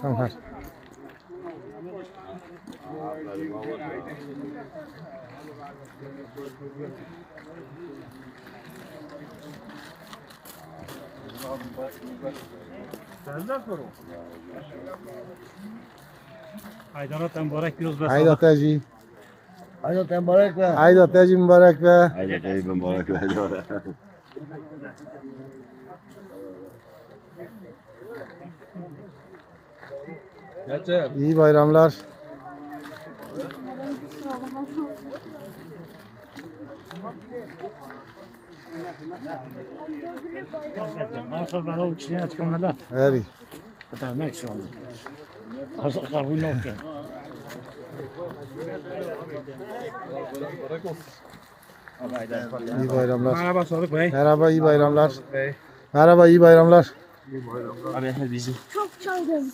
Tamam. Haydanat mübarek biraz besledik. Haydi Atacı. Haydi mübarek be. Haydi Atacı mübarek be. Haydi teyze mübarek be. İyi bayramlar. Nasıl bana uçuyor çıkamadı. Evet. Tamam ne şu an. Hazır kabul yok. İyi bayramlar. Merhaba Sadık Bey. Merhaba iyi bayramlar. Merhaba iyi bayramlar. Abi bizim. Çok çaldım.